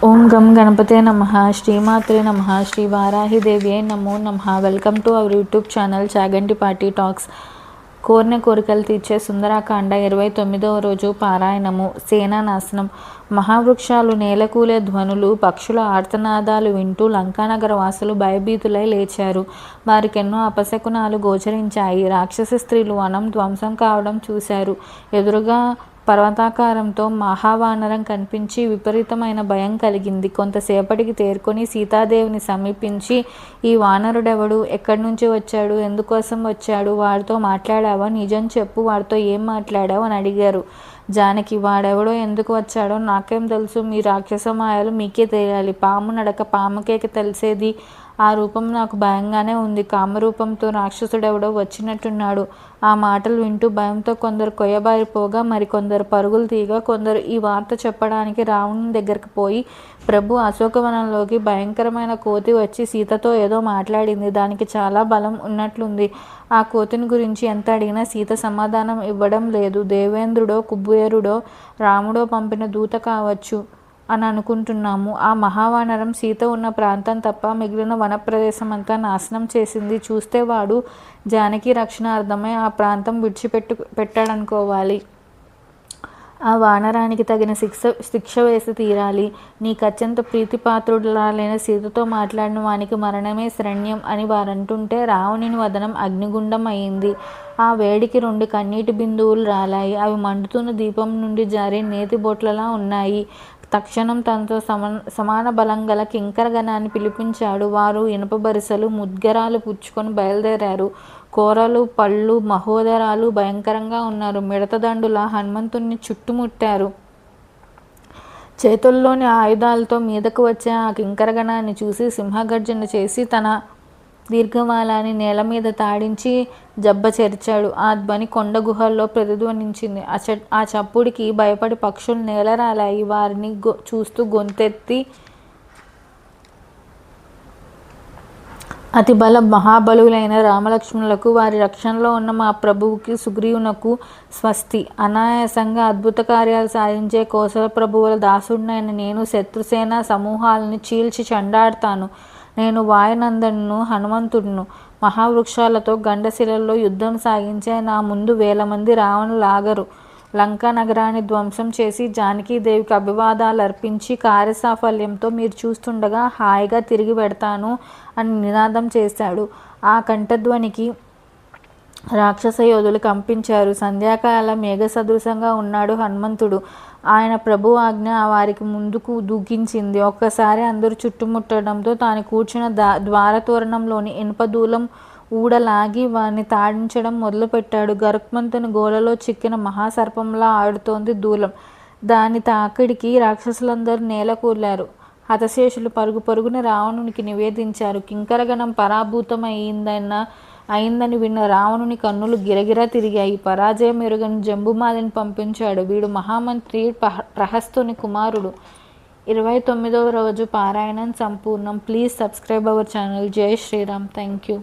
ఓం గం గణపతే నమః శ్రీమాత్రే నమః శ్రీ వారాహిదేవ్యే నమో నమః. Welcome to our YouTube channel Chaganti party talks. కోరిన కోరికలు తీర్చే సుందరాకాండ 29వ రోజు పారాయణము. సేనానాశనం. మహావృక్షాలు నేలకూలే ధ్వనులు, పక్షుల ఆర్తనాదాలు వింటూ లంకానగర వాసులు భయభీతులై లేచారు. వారికెన్నో అపశకునాలు గోచరించాయి. రాక్షస స్త్రీలు వనం ధ్వంసం కావడం చూశారు. ఎదురుగా పర్వతాకారంతో మహావానరం కనిపించి విపరీతమైన భయం కలిగింది. కొంతసేపటికి తేరుకొని సీతాదేవిని సమీపించి, ఈ వానరుడెవడు, ఎక్కడి నుంచి వచ్చాడు, ఎందుకోసం వచ్చాడు, వాడితో మాట్లాడావా, నిజం చెప్పు, వాడితో ఏం మాట్లాడావు అని అడిగారు. జానకి, వాడెవడో ఎందుకు వచ్చాడో నాకేం తెలుసు, మీ రాక్షస మాయలు మీకే తెలియాలి. పాము నడక పాముకే తెలిసేది. ఆ రూపం నాకు భయంగానే ఉంది. కామరూపంతో రాక్షసుడెవడో వచ్చినట్టున్నాడు. ఆ మాటలు వింటూ భయంతో కొందరు కొయ్యబారిపోగా, మరికొందరు పరుగులు తీయగా, కొందరు ఈ వార్త చెప్పడానికి రావణుని దగ్గరికి పోయి, ప్రభు, అశోకవనంలోకి భయంకరమైన కోతి వచ్చి సీతతో ఏదో మాట్లాడింది. దానికి చాలా బలం ఉన్నట్లుంది. ఆ కోతిని గురించి ఎంత అడిగినా సీత సమాధానం ఇవ్వడం లేదు. దేవేంద్రుడో కుబేరుడో రాముడో పంపిన దూత కావచ్చు అని అనుకుంటున్నాము. ఆ మహావానరం సీత ఉన్న ప్రాంతం తప్ప మిగిలిన వనప్రదేశం అంతా నాశనం చేసింది. చూస్తే వాడు జానకి రక్షణార్థమై ఆ ప్రాంతం పెట్టాడనుకోవాలి. ఆ వానరానికి తగిన శిక్ష వేసి తీరాలి. నీకత్యంత ప్రీతిపాత్రుడులాలైన సీతతో మాట్లాడిన వానికి మరణమే శరణ్యం అని వారంటుంటే రావణుని వదనం అగ్నిగుండం అయింది. ఆ వేడికి 2 కన్నీటి బిందువులు రాలాయి. అవి మండుతున్న దీపం నుండి జారే నేతి బొట్లలా ఉన్నాయి. తక్షణం తనతో సమాన బలం గల కింకరగణాన్ని పిలిపించాడు. వారు ఇనుప బరిసెలు, ముద్గరాలు పుచ్చుకొని బయలుదేరారు. కోరలు, పళ్ళు, మహోదరాలు భయంకరంగా ఉన్నారు. మిడతదండులా హనుమంతుణ్ణి చుట్టుముట్టారు. చేతుల్లోని ఆయుధాలతో మీదకు వచ్చే ఆ కింకరగణాన్ని చూసి సింహగర్జన చేసి తన దీర్ఘమాలాన్ని నేల మీద తాడించి జబ్బ చెరిచాడు. ఆ ధ్వని కొండ గుహల్లో ప్రతిధ్వనించింది. ఆ చప్పుడికి భయపడి పక్షులు నేలరాలాయి. వారిని చూస్తూ గొంతెత్తి, అతి బల మహాబలులైన రామలక్ష్మణులకు, వారి రక్షణలో ఉన్న మా ప్రభువుకి సుగ్రీవునకు స్వస్తి. అనాయాసంగా అద్భుత కార్యాలు సాధించే కోసల ప్రభువుల దాసుడినైన నేను శత్రుసేన సమూహాలని చీల్చి చెండాడతాను. నేను వాయునందనును, హనుమంతుడును. మహావృక్షాలతో గండశిలలో యుద్ధం సాగించే నా ముందు 1000 మంది రావణులాగరు. లంకా నగరాన్ని ధ్వంసం చేసి జానకీదేవికి అభివాదాలు అర్పించి కార్యసాఫల్యంతో మీరు చూస్తుండగా హాయిగా తిరిగి పెడతాను అని నినాదం చేశాడు. ఆ కంఠధ్వనికి రాక్షస యోధులు కంపించారు. సంధ్యాకాల మేఘ సదృశంగా ఉన్నాడు హనుమంతుడు. ఆయన ప్రభు ఆజ్ఞ వారికి ముందుకు దూకించింది. ఒక్కసారి అందరూ చుట్టుముట్టడంతో తాను కూర్చున్న ద్వారతోరణంలోని ఇనుప దూలం ఊడలాగి వారిని తాడించడం మొదలుపెట్టాడు. గరుత్మంతుని గోలలో చిక్కిన మహాసర్పంలా ఆడుతోంది దూలం. దాని తాకిడికి రాక్షసులందరూ నేల కూలారు. హతశేషులు పరుగు పరుగున రావణునికి నివేదించారు. కింకరగణం పరాభూతం అయిందని విన్న రావణుని కన్నులు గిరగిరా తిరిగాయి. పరాజయం ఎరుగని జంబుమాలిని పంపించాడు. వీడు మహామంత్రి ప్రహస్తుని కుమారుడు. 29వ రోజు పారాయణం సంపూర్ణం. Please subscribe our channel. జై శ్రీరామ్. Thank you.